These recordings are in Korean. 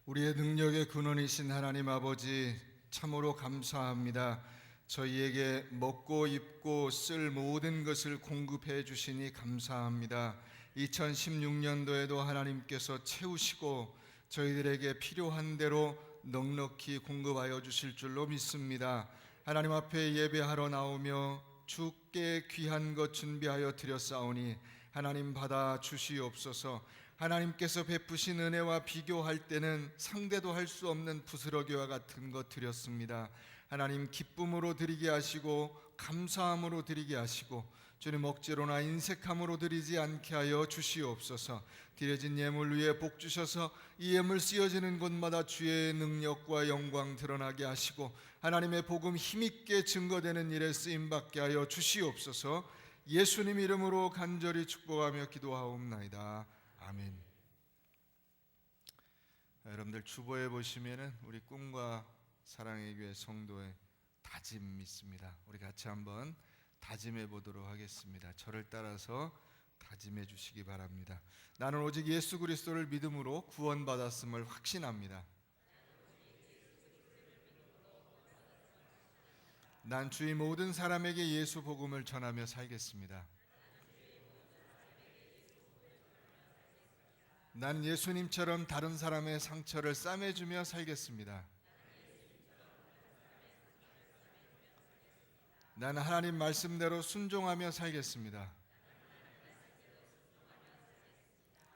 우리의 능력의 근원이신 하나님 아버지, 참으로 감사합니다. 저희에게 먹고 입고 쓸 모든 것을 공급해 주시니 감사합니다. 2016년도에도 하나님께서 채우시고 저희들에게 필요한 대로 넉넉히 공급하여 주실 줄로 믿습니다. 하나님 앞에 예배하러 나오며 주께 귀한 것 준비하여 드렸사오니 하나님 받아 주시옵소서. 하나님께서 베푸신 은혜와 비교할 때는 상대도 할 수 없는 부스러기와 같은 것 드렸습니다. 하나님 기쁨으로 드리게 하시고 감사함으로 드리게 하시고 주님 억지로나 인색함으로 드리지 않게 하여 주시옵소서. 드려진 예물 위에 복 주셔서 이 예물 쓰여지는 곳마다 주의 능력과 영광 드러나게 하시고 하나님의 복음 힘있게 증거되는 일에 쓰임받게 하여 주시옵소서. 예수님 이름으로 간절히 축복하며 기도하옵나이다. 아멘. 여러분들 주보에 보시면은 우리 꿈과 사랑의 교회 성도의 다짐이 있습니다. 우리 같이 한번 다짐해 보도록 하겠습니다. 저를 따라서 다짐해 주시기 바랍니다. 나는 오직 예수 그리스도를 믿음으로 구원받았음을 확신합니다. 난 주의 모든 사람에게 예수 복음을 전하며 살겠습니다. 난 예수님처럼 다른 사람의 상처를 싸매주며 살겠습니다. 나는 하나님 말씀대로 순종하며 살겠습니다.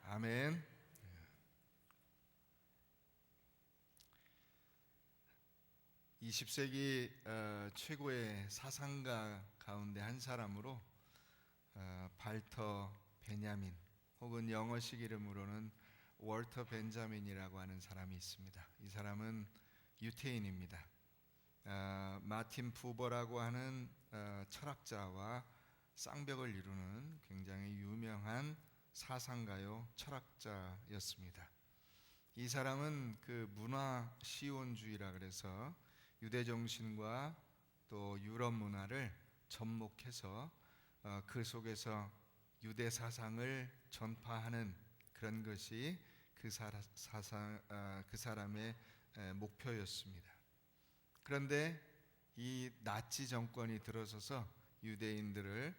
아멘. 20세기 최고의 사상가 가운데 한 사람으로 발터 베냐민 혹은 영어식 이름으로는 월터 벤자민이라고 하는 사람이 있습니다. 이 사람은 유태인입니다. 마틴 부버라고 하는 철학자와 쌍벽을 이루는 굉장히 유명한 사상가요 철학자였습니다. 이 사람은 그 문화 시온주의라 그래서 유대 정신과 또 유럽 문화를 접목해서 그 속에서 유대 사상을 전파하는 그런 것이 그 사람의 목표였습니다. 그런데 이 나치 정권이 들어서서 유대인들을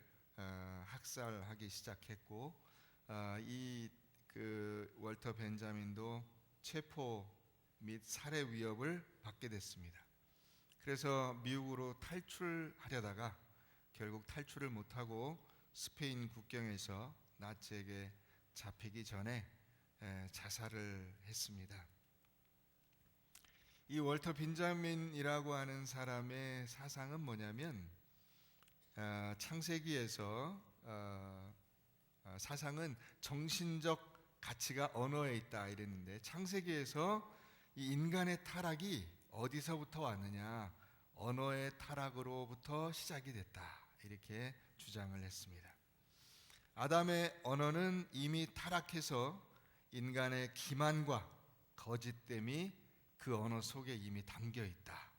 학살하기 시작했고 그 월터 벤자민도 체포 및 살해 위협을 받게 됐습니다. 그래서 미국으로 탈출하려다가 결국 탈출을 못하고 스페인 국경에서 나치에게 잡히기 전에 자살을 했습니다. 이 월터 벤자민이라고 하는 사람의 사상은 뭐냐면 창세기에서 사상은 정신적 가치가 언어에 있다 이랬는데 창세기에서 이 인간의 타락이 어디서부터 왔느냐, 언어의 타락으로부터 시작이 됐다 이렇게 주장을 했습니다. 아담의 언어는 이미 타락해서 인간의 기만과 거짓됨이 그 언어 속에 이미 담겨 있다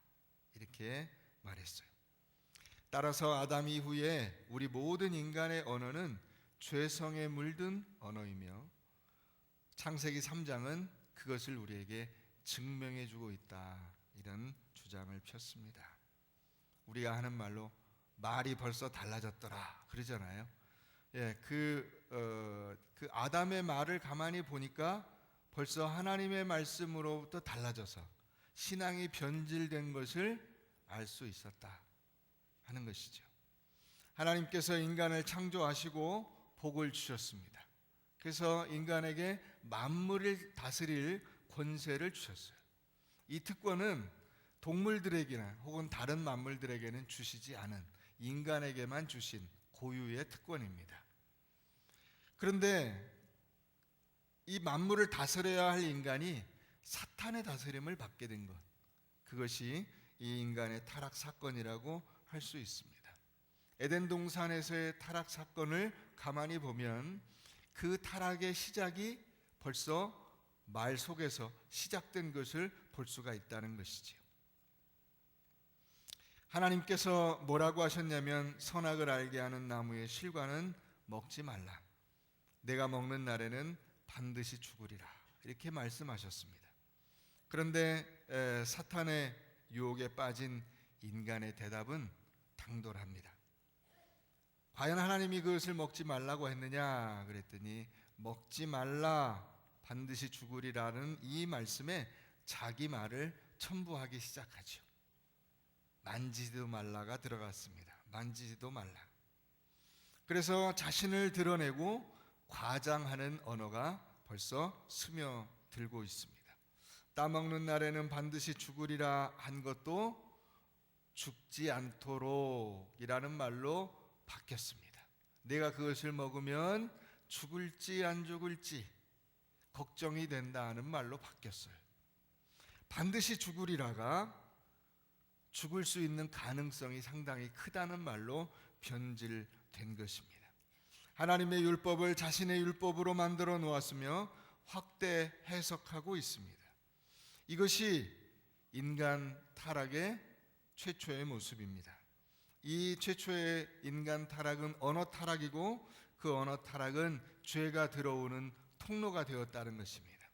이렇게 말했어요. 따라서 아담 이후에 우리 모든 인간의 언어는 죄성에 물든 언어이며 창세기 3장은 그것을 우리에게 증명해 주고 있다 이런 주장을 폈습니다. 우리가 하는 말로 말이 벌써 달라졌더라 그러잖아요. 그 아담의 말을 가만히 보니까 벌써 하나님의 말씀으로부터 달라져서 신앙이 변질된 것을 알 수 있었다 하는 것이죠. 하나님께서 인간을 창조하시고 복을 주셨습니다. 그래서 인간에게 만물을 다스릴 권세를 주셨어요. 이 특권은 동물들에게나 혹은 다른 만물들에게는 주시지 않은 인간에게만 주신 고유의 특권입니다. 그런데 이 만물을 다스려야 할 인간이 사탄의 다스림을 받게 된 것, 그것이 이 인간의 타락 사건이라고 할 수 있습니다. 에덴 동산에서의 타락 사건을 가만히 보면 그 타락의 시작이 벌써 말 속에서 시작된 것을 볼 수가 있다는 것이지요. 하나님께서 뭐라고 하셨냐면 선악을 알게 하는 나무의 실과는 먹지 말라. 내가 먹는 날에는 반드시 죽으리라. 이렇게 말씀하셨습니다. 그런데 사탄의 유혹에 빠진 인간의 대답은 당돌합니다. 과연 하나님이 그것을 먹지 말라고 했느냐 그랬더니 먹지 말라, 반드시 죽으리라는 이 말씀에 자기 말을 첨부하기 시작하죠. 만지지도 말라가 들어갔습니다. 만지지도 말라. 그래서 자신을 드러내고 과장하는 언어가 벌써 스며들고 있습니다. 따먹는 날에는 반드시 죽으리라 한 것도 죽지 않도록이라는 말로 바뀌었습니다. 내가 그것을 먹으면 죽을지 안 죽을지 걱정이 된다는 말로 바뀌었어요. 반드시 죽으리라가 죽을 수 있는 가능성이 상당히 크다는 말로 변질된 것입니다. 하나님의 율법을 자신의 율법으로 만들어 놓았으며 확대 해석하고 있습니다. 이것이 인간 타락의 최초의 모습입니다. 이 최초의 인간 타락은 언어 타락이고 그 언어 타락은 죄가 들어오는 통로가 되었다는 것입니다.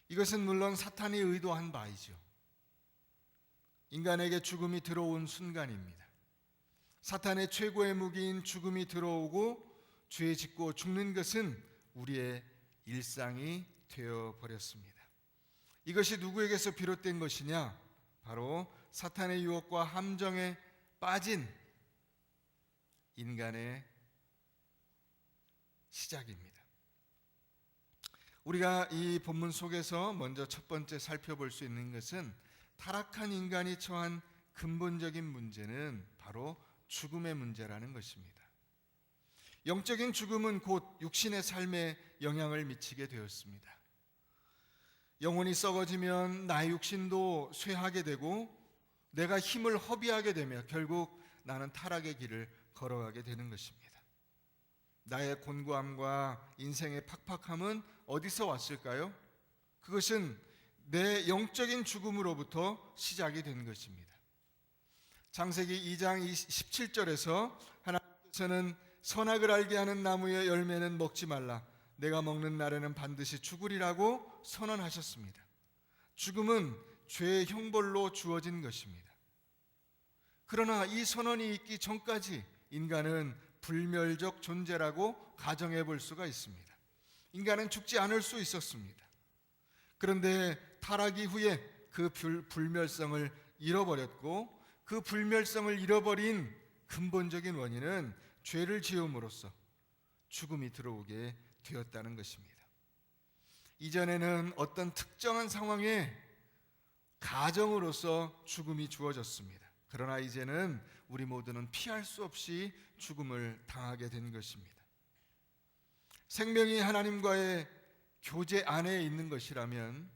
이것은 물론 사탄이 의도한 바이죠. 인간에게 죽음이 들어온 순간입니다. 사탄의 최고의 무기인 죽음이 들어오고 죄 짓고 죽는 것은 우리의 일상이 되어버렸습니다. 이것이 누구에게서 비롯된 것이냐? 바로 사탄의 유혹과 함정에 빠진 인간의 시작입니다. 우리가 이 본문 속에서 먼저 첫 번째 살펴볼 수 있는 것은 타락한 인간이 처한 근본적인 문제는 바로 죽음의 문제라는 것입니다. 영적인 죽음은 곧 육신의 삶에 영향을 미치게 되었습니다. 영혼이 썩어지면 나의 육신도 쇠하게 되고 내가 힘을 허비하게 되며 결국 나는 타락의 길을 걸어가게 되는 것입니다. 나의 곤고함과 인생의 팍팍함은 어디서 왔을까요? 그것은 내 영적인 죽음으로부터 시작이 된 것입니다. 창세기 2장 17절에서 하나님께서는 선악을 알게 하는 나무의 열매는 먹지 말라, 내가 먹는 날에는 반드시 죽으리라고 선언하셨습니다. 죽음은 죄의 형벌로 주어진 것입니다. 그러나 이 선언이 있기 전까지 인간은 불멸적 존재라고 가정해 볼 수가 있습니다. 인간은 죽지 않을 수 있었습니다. 그런데 타락 이후에 그 불멸성을 잃어버렸고 그 불멸성을 잃어버린 근본적인 원인은 죄를 지음으로써 죽음이 들어오게 되었다는 것입니다. 이전에는 어떤 특정한 상황에 가정으로서 죽음이 주어졌습니다. 그러나 이제는 우리 모두는 피할 수 없이 죽음을 당하게 된 것입니다. 생명이 하나님과의 교제 안에 있는 것이라면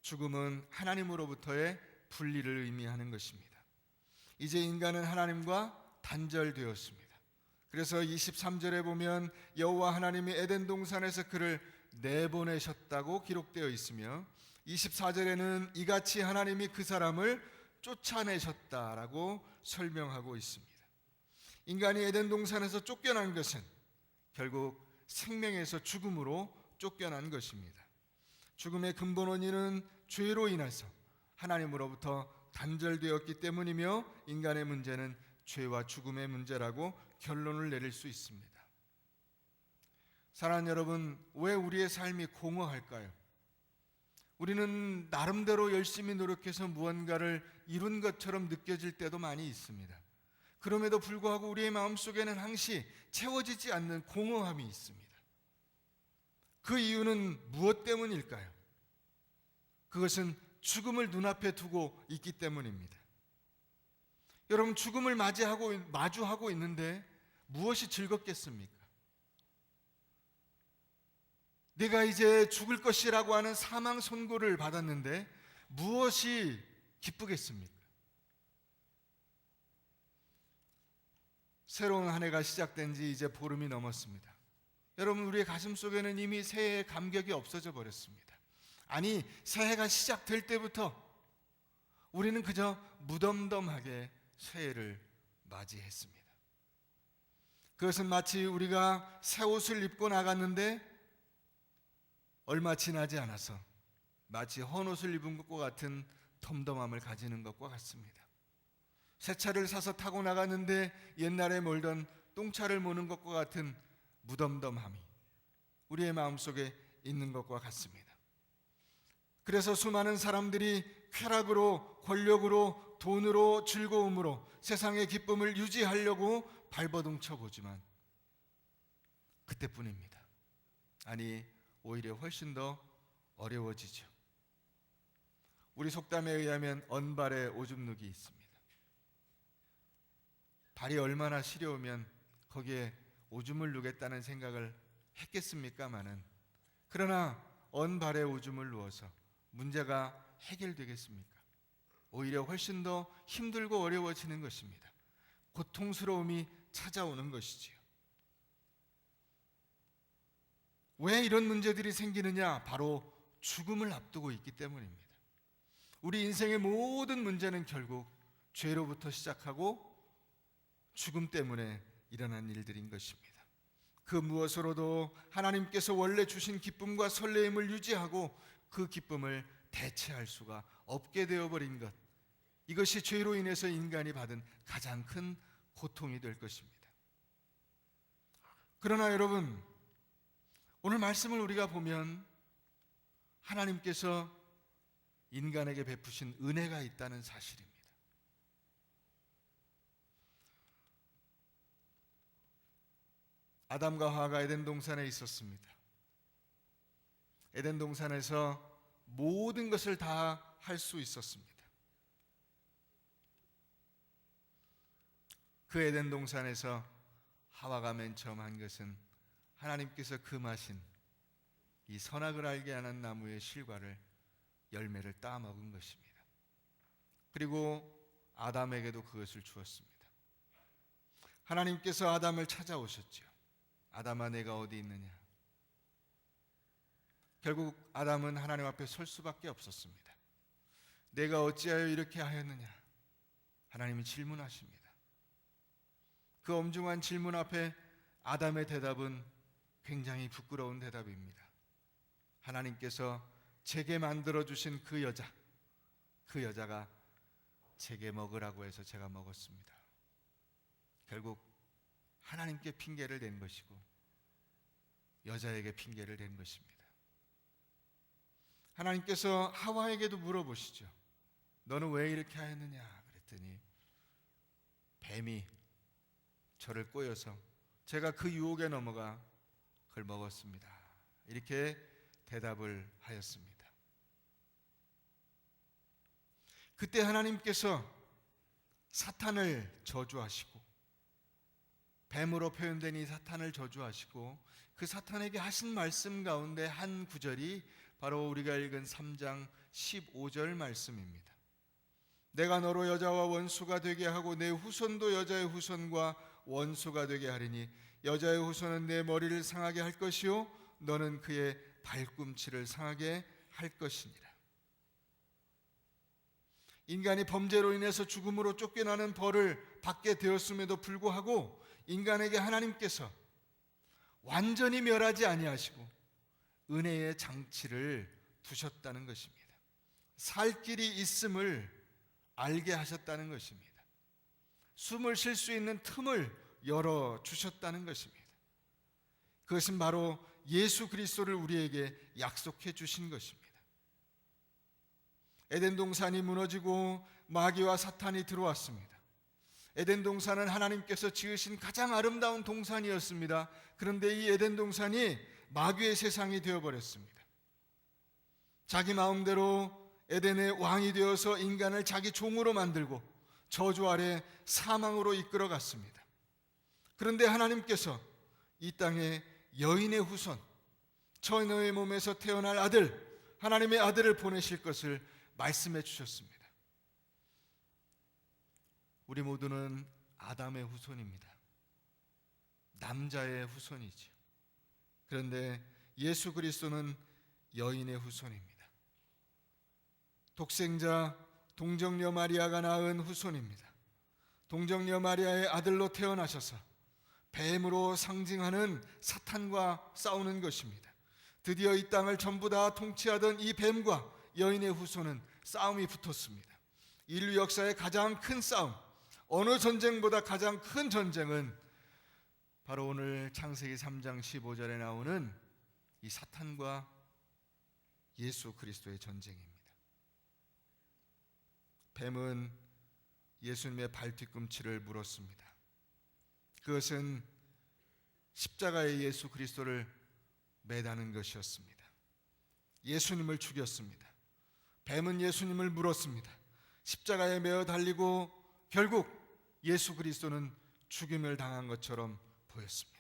죽음은 하나님으로부터의 분리를 의미하는 것입니다. 이제 인간은 하나님과 단절되었습니다. 그래서 23절에 보면 여호와 하나님이 에덴 동산에서 그를 내보내셨다고 기록되어 있으며 24절에는 이같이 하나님이 그 사람을 쫓아내셨다라고 설명하고 있습니다. 인간이 에덴 동산에서 쫓겨난 것은 결국 생명에서 죽음으로 쫓겨난 것입니다. 죽음의 근본 원인은 죄로 인해서 하나님으로부터 단절되었기 때문이며 인간의 문제는 죄와 죽음의 문제라고 결론을 내릴 수 있습니다. 사랑하는 여러분, 왜 우리의 삶이 공허할까요? 우리는 나름대로 열심히 노력해서 무언가를 이룬 것처럼 느껴질 때도 많이 있습니다. 그럼에도 불구하고 우리의 마음속에는 항시 채워지지 않는 공허함이 있습니다. 그 이유는 무엇 때문일까요? 그것은 죽음을 눈앞에 두고 있기 때문입니다. 여러분, 죽음을 마주하고 있는데 무엇이 즐겁겠습니까? 내가 이제 죽을 것이라고 하는 사망 선고를 받았는데 무엇이 기쁘겠습니까? 새로운 한 해가 시작된 지 이제 보름이 넘었습니다. 여러분, 우리의 가슴 속에는 이미 새해의 감격이 없어져 버렸습니다. 아니, 새해가 시작될 때부터 우리는 그저 무덤덤하게 새해를 맞이했습니다. 그것은 마치 우리가 새 옷을 입고 나갔는데 얼마 지나지 않아서 마치 헌옷을 입은 것과 같은 덤덤함을 가지는 것과 같습니다. 새 차를 사서 타고 나갔는데 옛날에 몰던 똥차를 모는 것과 같은 무덤덤함이 우리의 마음속에 있는 것과 같습니다. 그래서 수많은 사람들이 쾌락으로, 권력으로, 돈으로, 즐거움으로 세상의 기쁨을 유지하려고 발버둥 쳐보지만 그때뿐입니다. 아니, 오히려 훨씬 더 어려워지죠. 우리 속담에 의하면 언발에 오줌 누기 있습니다. 발이 얼마나 시려우면 거기에 오줌을 누겠다는 생각을 했겠습니까마는, 그러나 언발에 오줌을 누어서 문제가 해결되겠습니까? 오히려 훨씬 더 힘들고 어려워지는 것입니다. 고통스러움이 찾아오는 것이지요. 왜 이런 문제들이 생기느냐? 바로 죽음을 앞두고 있기 때문입니다. 우리 인생의 모든 문제는 결국 죄로부터 시작하고 죽음 때문에 일어난 일들인 것입니다. 그 무엇으로도 하나님께서 원래 주신 기쁨과 설레임을 유지하고 그 기쁨을 대체할 수가 없게 되어버린 것, 이것이 죄로 인해서 인간이 받은 가장 큰 고통이 될 것입니다. 그러나 여러분, 오늘 말씀을 우리가 보면 하나님께서 인간에게 베푸신 은혜가 있다는 사실입니다. 아담과 하와가 에덴 동산에 있었습니다. 에덴 동산에서 모든 것을 다 할 수 있었습니다. 그 에덴 동산에서 하와가 맨 처음 한 것은 하나님께서 금하신 이 선악을 알게 하는 나무의 실과를, 열매를 따먹은 것입니다. 그리고 아담에게도 그것을 주었습니다. 하나님께서 아담을 찾아오셨죠. 아담아, 내가 어디 있느냐? 결국 아담은 하나님 앞에 설 수밖에 없었습니다. 내가 어찌하여 이렇게 하였느냐? 하나님이 질문하십니다. 그 엄중한 질문 앞에 아담의 대답은 굉장히 부끄러운 대답입니다. 하나님께서 제게 만들어주신 그 여자가 제게 먹으라고 해서 제가 먹었습니다. 결국 하나님께 핑계를 댄 것이고 여자에게 핑계를 댄 것입니다. 하나님께서 하와에게도 물어보시죠. 너는 왜 이렇게 하였느냐? 그랬더니 뱀이 저를 꼬여서 제가 그 유혹에 넘어가 그걸 먹었습니다. 이렇게 대답을 하였습니다. 그때 하나님께서 사탄을 저주하시고, 뱀으로 표현된 이 사탄을 저주하시고, 그 사탄에게 하신 말씀 가운데 한 구절이 바로 우리가 읽은 3장 15절 말씀입니다. 내가 너로 여자와 원수가 되게 하고 내 후손도 여자의 후손과 원수가 되게 하리니 여자의 후손은 내 머리를 상하게 할 것이요 너는 그의 발꿈치를 상하게 할 것이니라. 인간이 범죄로 인해서 죽음으로 쫓겨나는 벌을 받게 되었음에도 불구하고 인간에게 하나님께서 완전히 멸하지 아니하시고 은혜의 장치를 두셨다는 것입니다. 살 길이 있음을 알게 하셨다는 것입니다. 숨을 쉴 수 있는 틈을 열어주셨다는 것입니다. 그것은 바로 예수 그리스도를 우리에게 약속해 주신 것입니다. 에덴 동산이 무너지고 마귀와 사탄이 들어왔습니다. 에덴 동산은 하나님께서 지으신 가장 아름다운 동산이었습니다. 그런데 이 에덴 동산이 마귀의 세상이 되어버렸습니다. 자기 마음대로 에덴의 왕이 되어서 인간을 자기 종으로 만들고 저주 아래 사망으로 이끌어갔습니다. 그런데 하나님께서 이 땅에 여인의 후손, 처녀의 몸에서 태어날 아들, 하나님의 아들을 보내실 것을 말씀해 주셨습니다. 우리 모두는 아담의 후손입니다. 남자의 후손이죠. 그런데 예수 그리스도는 여인의 후손입니다. 독생자 동정녀 마리아가 낳은 후손입니다. 동정녀 마리아의 아들로 태어나셔서 뱀으로 상징하는 사탄과 싸우는 것입니다. 드디어 이 땅을 전부 다 통치하던 이 뱀과 여인의 후손은 싸움이 붙었습니다. 인류 역사의 가장 큰 싸움, 어느 전쟁보다 가장 큰 전쟁은 바로 오늘 창세기 3장 15절에 나오는 이 사탄과 예수 그리스도의 전쟁입니다. 뱀은 예수님의 발 뒤꿈치를 물었습니다. 그것은 십자가에 예수 그리스도를 매다는 것이었습니다. 예수님을 죽였습니다. 뱀은 예수님을 물었습니다. 십자가에 매어 달리고 결국 예수 그리스도는 죽임을 당한 것처럼 보였습니다.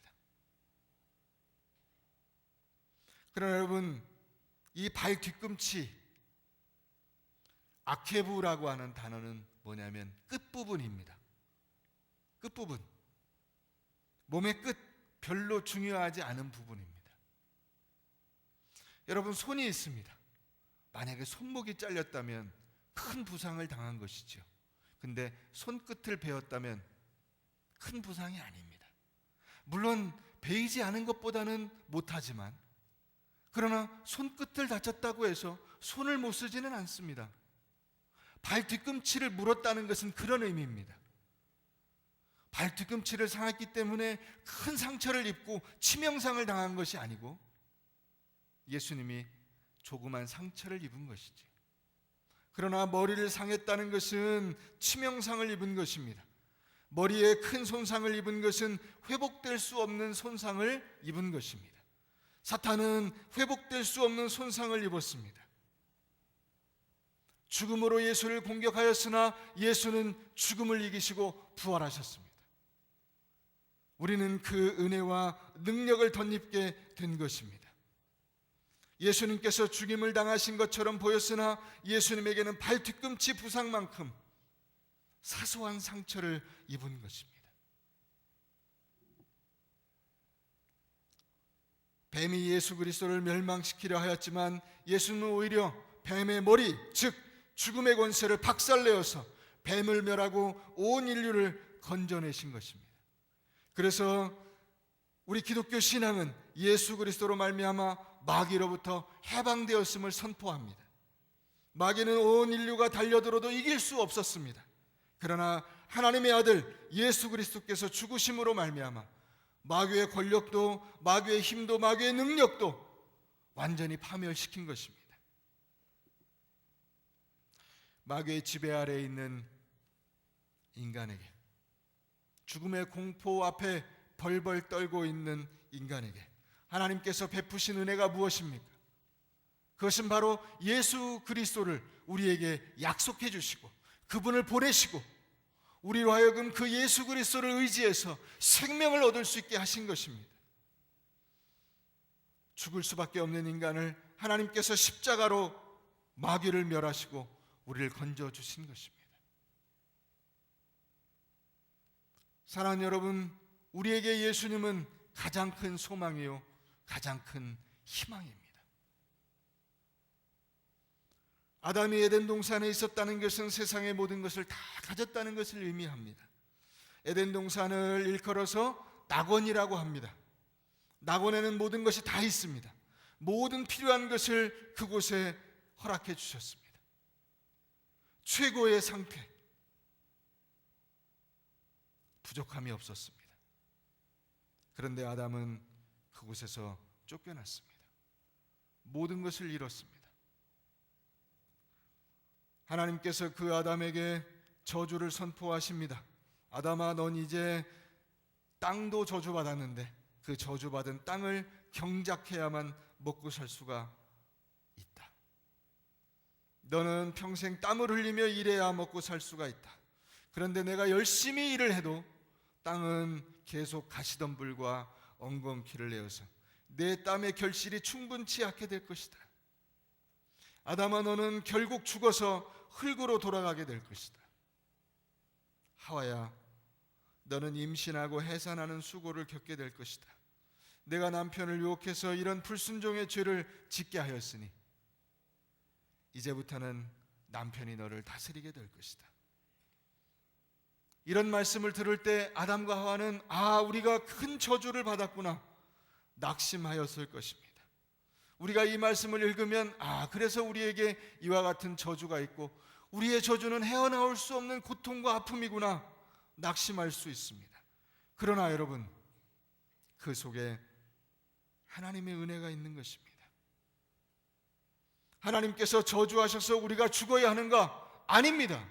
그러나 여러분, 이 발 뒤꿈치, 아케부라고 하는 단어는 뭐냐면 끝부분입니다. 끝부분, 몸의 끝, 별로 중요하지 않은 부분입니다. 여러분, 손이 있습니다. 만약에 손목이 잘렸다면 큰 부상을 당한 것이죠. 근데 손끝을 베었다면 큰 부상이 아닙니다. 물론 베이지 않은 것보다는 못하지만, 그러나 손끝을 다쳤다고 해서 손을 못 쓰지는 않습니다. 발 뒤꿈치를 물었다는 것은 그런 의미입니다. 발 뒤꿈치를 상했기 때문에 큰 상처를 입고 치명상을 당한 것이 아니고 예수님이 조그만 상처를 입은 것이지. 그러나 머리를 상했다는 것은 치명상을 입은 것입니다. 머리에 큰 손상을 입은 것은 회복될 수 없는 손상을 입은 것입니다. 사탄은 회복될 수 없는 손상을 입었습니다. 죽음으로 예수를 공격하였으나 예수는 죽음을 이기시고 부활하셨습니다. 우리는 그 은혜와 능력을 덧입게 된 것입니다. 예수님께서 죽임을 당하신 것처럼 보였으나 예수님에게는 발 뒤꿈치 부상만큼 사소한 상처를 입은 것입니다. 뱀이 예수 그리스도를 멸망시키려 하였지만 예수는 오히려 뱀의 머리, 즉 죽음의 권세를 박살내어서 뱀을 멸하고 온 인류를 건져내신 것입니다. 그래서 우리 기독교 신앙은 예수 그리스도로 말미암아 마귀로부터 해방되었음을 선포합니다. 마귀는 온 인류가 달려들어도 이길 수 없었습니다. 그러나 하나님의 아들 예수 그리스도께서 죽으심으로 말미암아 마귀의 권력도, 마귀의 힘도, 마귀의 능력도 완전히 파멸시킨 것입니다. 마귀의 지배 아래에 있는 인간에게, 죽음의 공포 앞에 벌벌 떨고 있는 인간에게 하나님께서 베푸신 은혜가 무엇입니까? 그것은 바로 예수 그리스도를 우리에게 약속해 주시고 그분을 보내시고 우리로 하여금 그 예수 그리스도를 의지해서 생명을 얻을 수 있게 하신 것입니다. 죽을 수밖에 없는 인간을 하나님께서 십자가로 마귀를 멸하시고 우리를 건져주신 것입니다. 사랑하는 여러분, 우리에게 예수님은 가장 큰 소망이요 가장 큰 희망입니다. 아담이 에덴 동산에 있었다는 것은 세상의 모든 것을 다 가졌다는 것을 의미합니다. 에덴 동산을 일컬어서 낙원이라고 합니다. 낙원에는 모든 것이 다 있습니다. 모든 필요한 것을 그곳에 허락해 주셨습니다. 최고의 상태, 부족함이 없었습니다. 그런데 아담은 그곳에서 쫓겨났습니다. 모든 것을 잃었습니다. 하나님께서 그 아담에게 저주를 선포하십니다. 아담아, 넌 이제 땅도 저주받았는데 그 저주받은 땅을 경작해야만 먹고 살 수가 있다. 너는 평생 땀을 흘리며 일해야 먹고 살 수가 있다. 그런데 내가 열심히 일을 해도 땅은 계속 가시덤불과 엉겅퀴를 내어서 내 땀의 결실이 충분치 않게 될 것이다. 아담아, 너는 결국 죽어서 흙으로 돌아가게 될 것이다. 하와야, 너는 임신하고 해산하는 수고를 겪게 될 것이다. 내가 남편을 유혹해서 이런 불순종의 죄를 짓게 하였으니 이제부터는 남편이 너를 다스리게 될 것이다. 이런 말씀을 들을 때 아담과 하와는 우리가 큰 저주를 받았구나 낙심하였을 것입니다. 우리가 이 말씀을 읽으면 그래서 우리에게 이와 같은 저주가 있고 우리의 저주는 헤어나올 수 없는 고통과 아픔이구나 낙심할 수 있습니다. 그러나 여러분, 그 속에 하나님의 은혜가 있는 것입니다. 하나님께서 저주하셔서 우리가 죽어야 하는가? 아닙니다.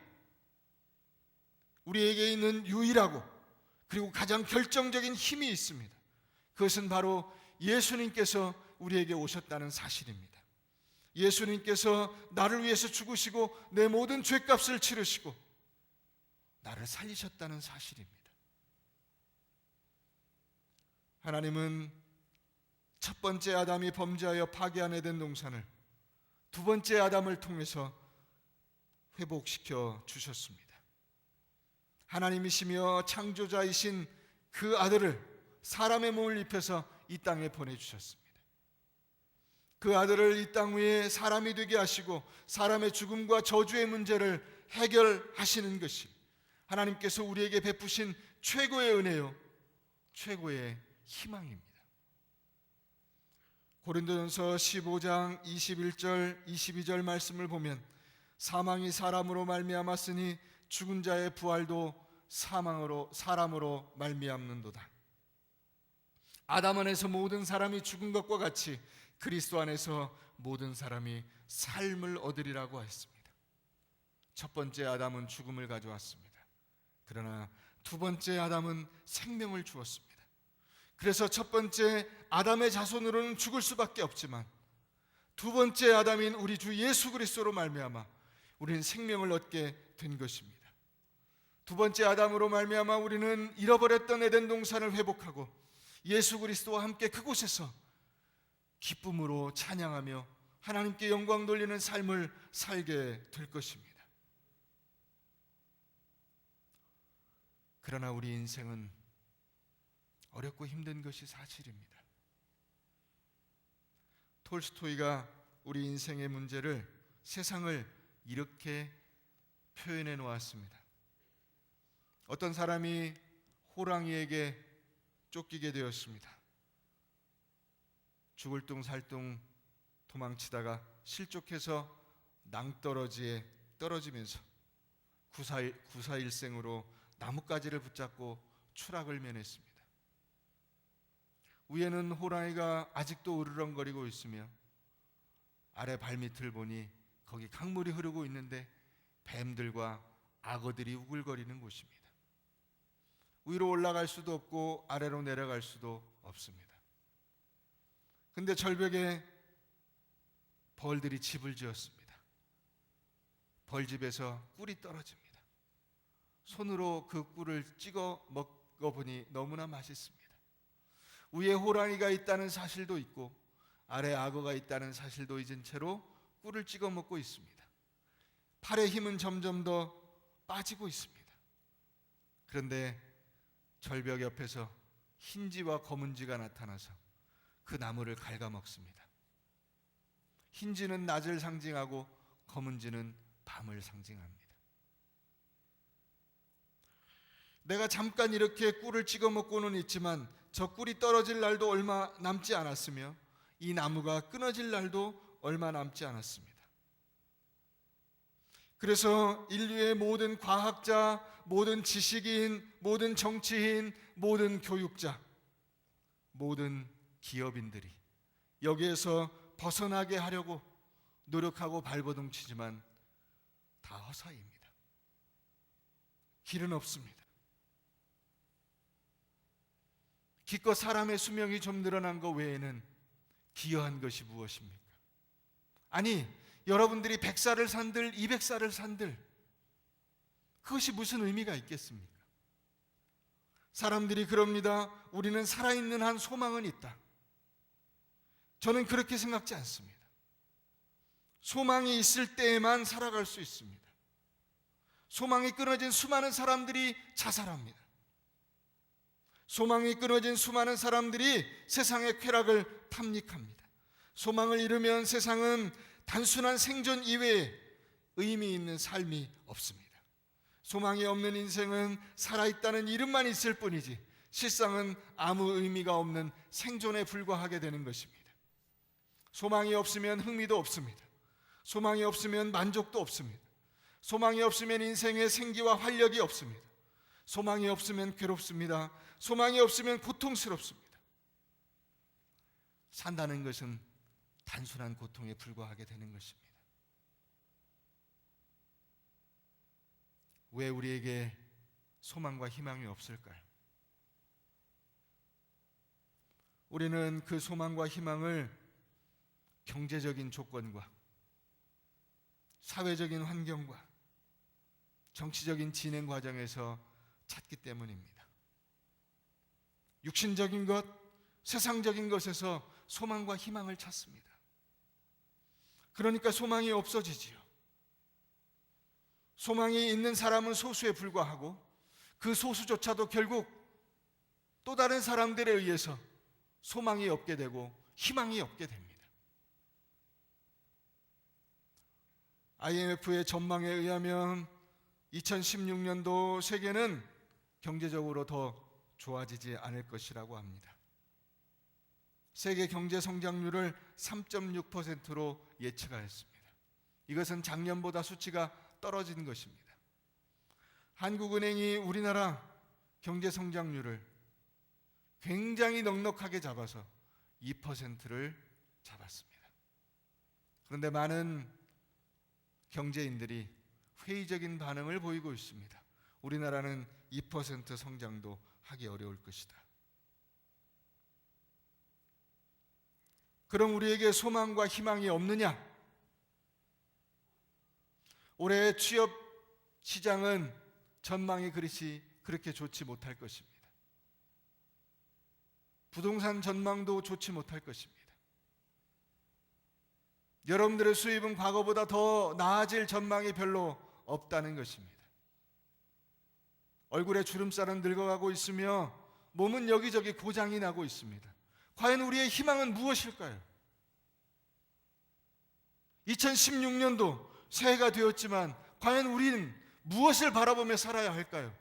우리에게 있는 유일하고 그리고 가장 결정적인 힘이 있습니다. 그것은 바로 예수님께서 우리에게 오셨다는 사실입니다. 예수님께서 나를 위해서 죽으시고 내 모든 죄값을 치르시고 나를 살리셨다는 사실입니다. 하나님은 첫 번째 아담이 범죄하여 파괴한 에덴 동산을 두 번째 아담을 통해서 회복시켜 주셨습니다. 하나님이시며 창조자이신 그 아들을 사람의 몸을 입혀서 이 땅에 보내주셨습니다. 그 아들을 이 땅 위에 사람이 되게 하시고 사람의 죽음과 저주의 문제를 해결하시는 것이 하나님께서 우리에게 베푸신 최고의 은혜요, 최고의 희망입니다. 고린도전서 15장 21절 22절 말씀을 보면 사망이 사람으로 말미암았으니 죽은 자의 부활도 사람으로 말미암는도다. 아담 안에서 모든 사람이 죽은 것과 같이 그리스도 안에서 모든 사람이 삶을 얻으리라고 했습니다. 첫 번째 아담은 죽음을 가져왔습니다. 그러나 두 번째 아담은 생명을 주었습니다. 그래서 첫 번째 아담의 자손으로는 죽을 수밖에 없지만 두 번째 아담인 우리 주 예수 그리스도로 말미암아 우리는 생명을 얻게 된 것입니다. 두 번째 아담으로 말미암아 우리는 잃어버렸던 에덴 동산을 회복하고 예수 그리스도와 함께 그곳에서 기쁨으로 찬양하며 하나님께 영광 돌리는 삶을 살게 될 것입니다. 그러나 우리 인생은 어렵고 힘든 것이 사실입니다. 톨스토이가 우리 인생의 문제를, 세상을 이렇게 표현해 놓았습니다. 어떤 사람이 호랑이에게 쫓기게 되었습니다. 죽을 둥 살둥 도망치다가 실족해서 낭떠러지에 떨어지면서 구사일생으로 나뭇가지를 붙잡고 추락을 면했습니다. 위에는 호랑이가 아직도 으르렁거리고 있으며 아래 발밑을 보니 거기 강물이 흐르고 있는데 뱀들과 악어들이 우글거리는 곳입니다. 위로 올라갈 수도 없고 아래로 내려갈 수도 없습니다. 근데 절벽에 벌들이 집을 지었습니다. 벌집에서 꿀이 떨어집니다. 손으로 그 꿀을 찍어 먹어보니 너무나 맛있습니다. 위에 호랑이가 있다는 사실도 있고 아래 악어가 있다는 사실도 잊은 채로 꿀을 찍어 먹고 있습니다. 팔의 힘은 점점 더 빠지고 있습니다. 그런데 절벽 옆에서 흰지와 검은지가 나타나서 그 나무를 갉아먹습니다. 흰지는 낮을 상징하고 검은지는 밤을 상징합니다. 내가 잠깐 이렇게 꿀을 찍어 먹고는 있지만 저 꿀이 떨어질 날도 얼마 남지 않았으며 이 나무가 끊어질 날도 얼마 남지 않았습니다. 그래서 인류의 모든 과학자, 모든 지식인, 모든 정치인, 모든 교육자, 모든 기업인들이 여기에서 벗어나게 하려고 노력하고 발버둥치지만 다 허사입니다. 길은 없습니다. 기껏 사람의 수명이 좀 늘어난 것 외에는 기여한 것이 무엇입니까? 아니, 여러분들이 100살을 산들 200살을 산들 그것이 무슨 의미가 있겠습니까? 사람들이 그럽니다. 우리는 살아있는 한 소망은 있다. 저는 그렇게 생각지 않습니다. 소망이 있을 때에만 살아갈 수 있습니다. 소망이 끊어진 수많은 사람들이 자살합니다. 소망이 끊어진 수많은 사람들이 세상의 쾌락을 탐닉합니다. 소망을 잃으면 세상은 단순한 생존 이외에 의미 있는 삶이 없습니다. 소망이 없는 인생은 살아있다는 이름만 있을 뿐이지 실상은 아무 의미가 없는 생존에 불과하게 되는 것입니다. 소망이 없으면 흥미도 없습니다. 소망이 없으면 만족도 없습니다. 소망이 없으면 인생에 생기와 활력이 없습니다. 소망이 없으면 괴롭습니다. 소망이 없으면 고통스럽습니다. 산다는 것은 단순한 고통에 불과하게 되는 것입니다. 왜 우리에게 소망과 희망이 없을까요? 우리는 그 소망과 희망을 경제적인 조건과 사회적인 환경과 정치적인 진행 과정에서 찾기 때문입니다. 육신적인 것, 세상적인 것에서 소망과 희망을 찾습니다. 그러니까 소망이 없어지지요. 소망이 있는 사람은 소수에 불과하고 그 소수조차도 결국 또 다른 사람들에 의해서 소망이 없게 되고 희망이 없게 됩니다. IMF의 전망에 의하면 2016년도 세계는 경제적으로 더 좋아지지 않을 것이라고 합니다. 세계 경제 성장률을 3.6%로 예측하였습니다. 이것은 작년보다 수치가 떨어진 것입니다. 한국은행이 우리나라 경제 성장률을 굉장히 넉넉하게 잡아서 2%를 잡았습니다. 그런데 많은 경제인들이 회의적인 반응을 보이고 있습니다. 우리나라는 2% 성장도 하기 어려울 것이다. 그럼 우리에게 소망과 희망이 없느냐? 올해 취업 시장은 전망이 그렇게 좋지 못할 것입니다. 부동산 전망도 좋지 못할 것입니다. 여러분들의 수입은 과거보다 더 나아질 전망이 별로 없다는 것입니다. 얼굴에 주름살은 늙어가고 있으며 몸은 여기저기 고장이 나고 있습니다. 과연 우리의 희망은 무엇일까요? 2016년도 새해가 되었지만 과연 우리는 무엇을 바라보며 살아야 할까요?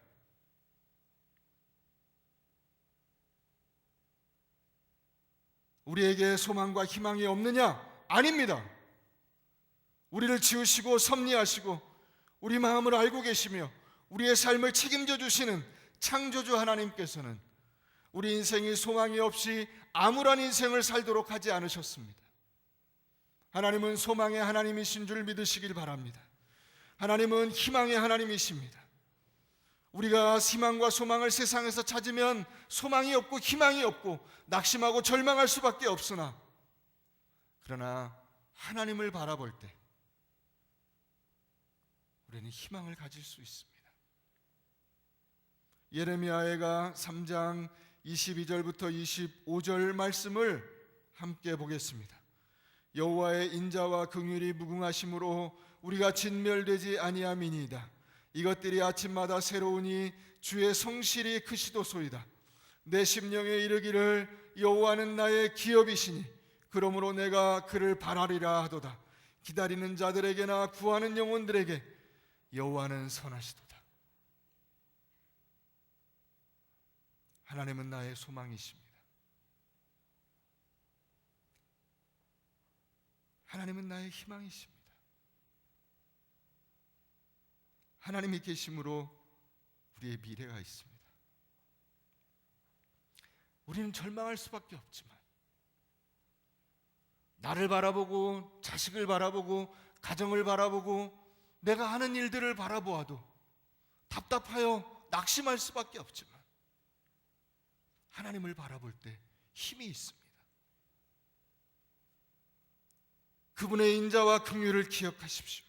우리에게 소망과 희망이 없느냐? 아닙니다. 우리를 지으시고 섭리하시고 우리 마음을 알고 계시며 우리의 삶을 책임져 주시는 창조주 하나님께서는 우리 인생이 소망이 없이 암울한 인생을 살도록 하지 않으셨습니다. 하나님은 소망의 하나님이신 줄 믿으시길 바랍니다. 하나님은 희망의 하나님이십니다. 우리가 희망과 소망을 세상에서 찾으면 소망이 없고 희망이 없고 낙심하고 절망할 수밖에 없으나, 그러나 하나님을 바라볼 때 우리는 희망을 가질 수 있습니다. 예레미야가 3장 22절부터 25절 말씀을 함께 보겠습니다. 여호와의 인자와 긍휼이 무궁하심으로 우리가 진멸되지 아니함이니이다. 이것들이 아침마다 새로우니 주의 성실이 크시도소이다. 내 심령에 이르기를 여호와는 나의 기업이시니 그러므로 내가 그를 바라리라 하도다. 기다리는 자들에게나 구하는 영혼들에게 여호와는 선하시도다. 하나님은 나의 소망이십니다. 하나님은 나의 희망이십니다. 하나님이 계심으로 우리의 미래가 있습니다. 우리는 절망할 수밖에 없지만 나를 바라보고 자식을 바라보고 가정을 바라보고 내가 하는 일들을 바라보아도 답답하여 낙심할 수밖에 없지만 하나님을 바라볼 때 힘이 있습니다. 그분의 인자와 긍휼을 기억하십시오.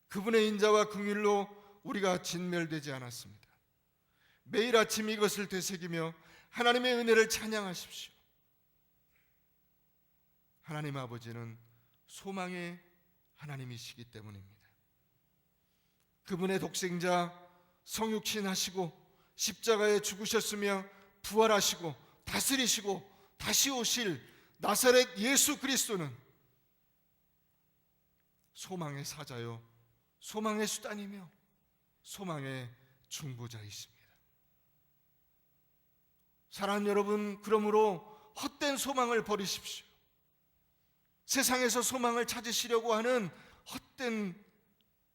그분의 인자와 긍휼로 우리가 진멸되지 않았습니다. 매일 아침 이것을 되새기며 하나님의 은혜를 찬양하십시오. 하나님 아버지는 소망의 하나님이시기 때문입니다. 그분의 독생자 성육신 하시고 십자가에 죽으셨으며 부활하시고 다스리시고 다시 오실 나사렛 예수 그리스도는 소망의 사자요 소망의 수단이며 소망의 중보자이십니다. 사랑하는 여러분, 그러므로 헛된 소망을 버리십시오. 세상에서 소망을 찾으시려고 하는 헛된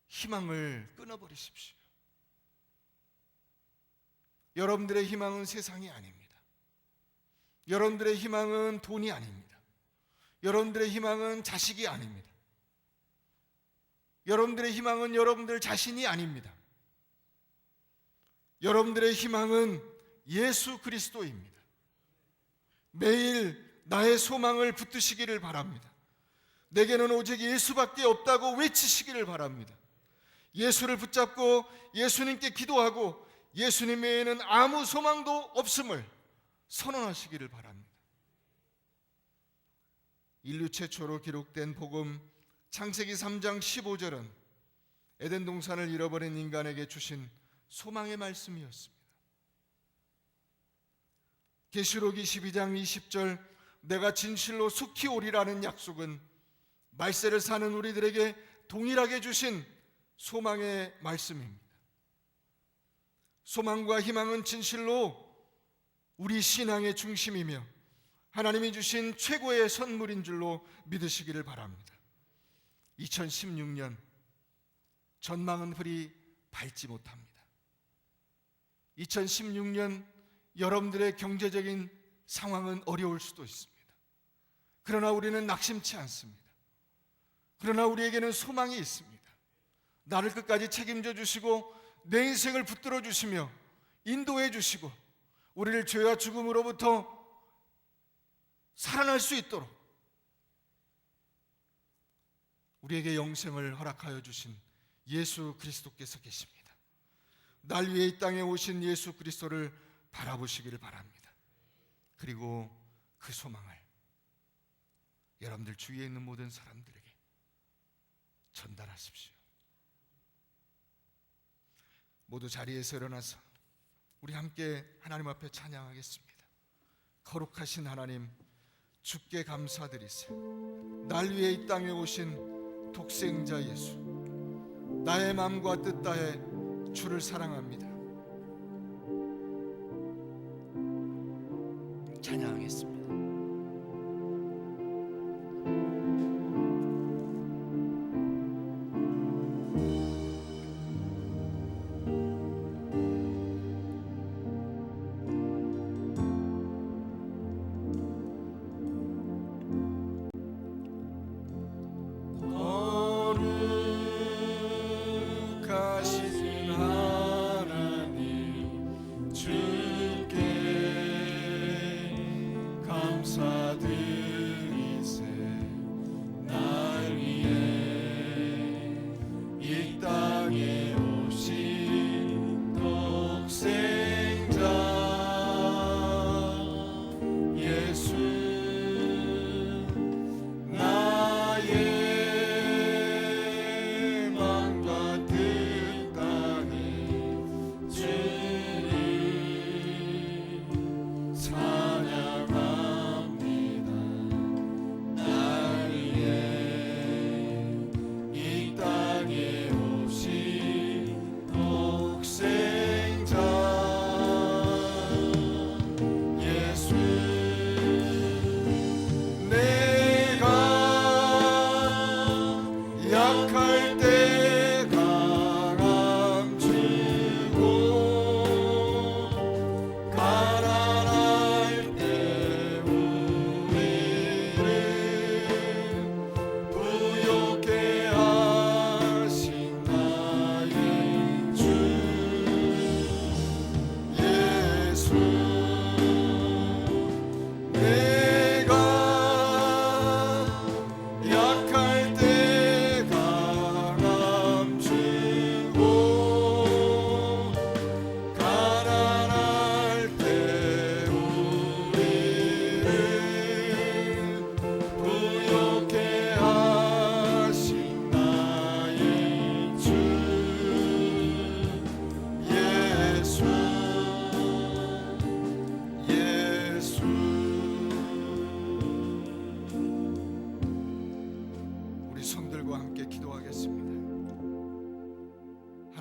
희망을 끊어버리십시오. 여러분들의 희망은 세상이 아닙니다. 여러분들의 희망은 돈이 아닙니다. 여러분들의 희망은 자식이 아닙니다. 여러분들의 희망은 여러분들 자신이 아닙니다. 여러분들의 희망은 예수 그리스도입니다. 매일 나의 소망을 붙드시기를 바랍니다. 내게는 오직 예수밖에 없다고 외치시기를 바랍니다. 예수를 붙잡고 예수님께 기도하고 예수님 외에는 아무 소망도 없음을 선언하시기를 바랍니다. 인류 최초로 기록된 복음 창세기 3장 15절은 에덴 동산을 잃어버린 인간에게 주신 소망의 말씀이었습니다. 계시록 22장 20절 내가 진실로 속히 오리라는 약속은 말세를 사는 우리들에게 동일하게 주신 소망의 말씀입니다. 소망과 희망은 진실로 우리 신앙의 중심이며 하나님이 주신 최고의 선물인 줄로 믿으시기를 바랍니다. 2016년 전망은 그리 밝지 못합니다. 2016년 여러분들의 경제적인 상황은 어려울 수도 있습니다. 그러나 우리는 낙심치 않습니다. 그러나 우리에게는 소망이 있습니다. 나를 끝까지 책임져 주시고 내 인생을 붙들어 주시며 인도해 주시고 우리를 죄와 죽음으로부터 살아날 수 있도록 우리에게 영생을 허락하여 주신 예수 그리스도께서 계십니다. 날 위해 이 땅에 오신 예수 그리스도를 바라보시기를 바랍니다. 그리고 그 소망을 여러분들 주위에 있는 모든 사람들에게 전달하십시오. 모두 자리에서 일어나서 우리 함께 하나님 앞에 찬양하겠습니다. 거룩하신 하나님, 주께 감사드리세. 날 위해 이 땅에 오신 독생자 예수, 나의 마음과 뜻 다해 주를 사랑합니다. 찬양하겠습니다.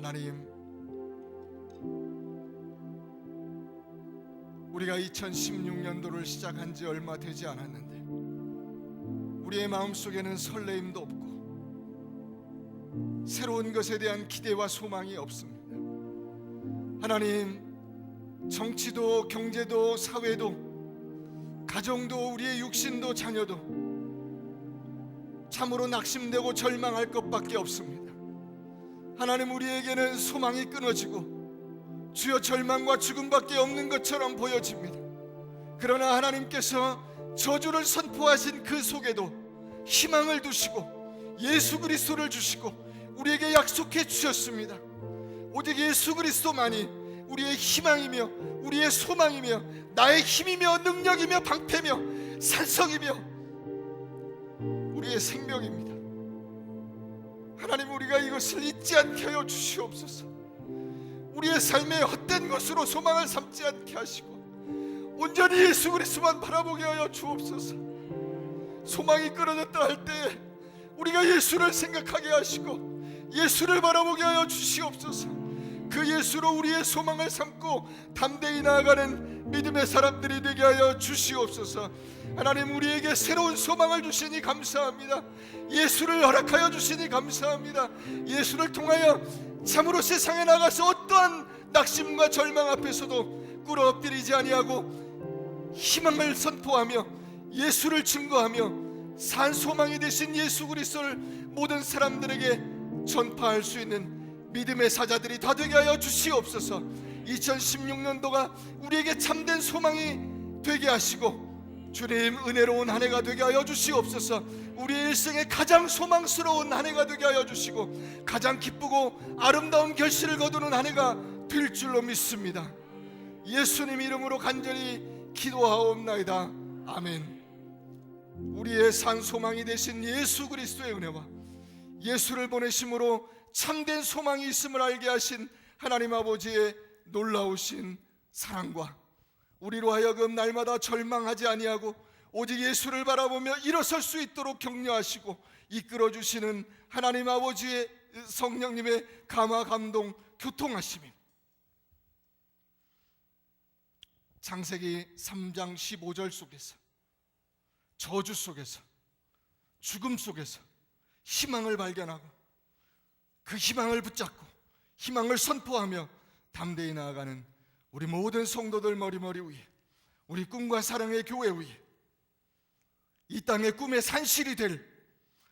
하나님, 우리가 2016년도를 시작한 지 얼마 되지 않았는데 우리의 마음속에는 설레임도 없고 새로운 것에 대한 기대와 소망이 없습니다. 하나님, 정치도 경제도 사회도 가정도 우리의 육신도 자녀도 참으로 낙심되고 절망할 것밖에 없습니다. 하나님, 우리에게는 소망이 끊어지고 주여 절망과 죽음밖에 없는 것처럼 보여집니다. 그러나 하나님께서 저주를 선포하신 그 속에도 희망을 두시고 예수 그리스도를 주시고 우리에게 약속해 주셨습니다. 오직 예수 그리스도만이 우리의 희망이며 우리의 소망이며 나의 힘이며 능력이며 방패며 산성이며 우리의 생명입니다. 하나님, 우리가 이것을 잊지 않게 하여 주시옵소서. 우리의 삶의 헛된 것으로 소망을 삼지 않게 하시고 온전히 예수 그리스도만 바라보게 하여 주옵소서. 소망이 끊어졌다 할 때 우리가 예수를 생각하게 하시고 예수를 바라보게 하여 주시옵소서. 그 예수로 우리의 소망을 삼고 담대히 나아가는 믿음의 사람들이 되게 하여 주시옵소서. 하나님, 우리에게 새로운 소망을 주시니 감사합니다. 예수를 허락하여 주시니 감사합니다. 예수를 통하여 참으로 세상에 나가서 어떠한 낙심과 절망 앞에서도 꿇어 엎드리지 아니하고 희망을 선포하며 예수를 증거하며 산 소망이 되신 예수 그리스도를 모든 사람들에게 전파할 수 있는 믿음의 사자들이 다 되게 하여 주시옵소서. 2016년도가 우리에게 참된 소망이 되게 하시고 주님, 은혜로운 한 해가 되게 하여 주시옵소서. 우리의 일생에 가장 소망스러운 한 해가 되게 하여 주시고 가장 기쁘고 아름다운 결실을 거두는 한 해가 될 줄로 믿습니다. 예수님 이름으로 간절히 기도하옵나이다. 아멘. 우리의 산 소망이 되신 예수 그리스도의 은혜와 예수를 보내심으로 참된 소망이 있음을 알게 하신 하나님 아버지의 놀라우신 사랑과 우리로 하여금 날마다 절망하지 아니하고 오직 예수를 바라보며 일어설 수 있도록 격려하시고 이끌어주시는 하나님 아버지의 성령님의 감화 감동 교통하심이 창세기 3장 15절 속에서 저주 속에서 죽음 속에서 희망을 발견하고 그 희망을 붙잡고 희망을 선포하며 담대히 나아가는 우리 모든 성도들 머리머리 위에, 우리 꿈과 사랑의 교회 위에, 이 땅의 꿈의 산실이 될,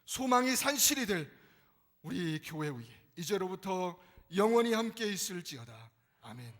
소망이 산실이 될 우리 교회 위에 이제로부터 영원히 함께 있을지어다. 아멘.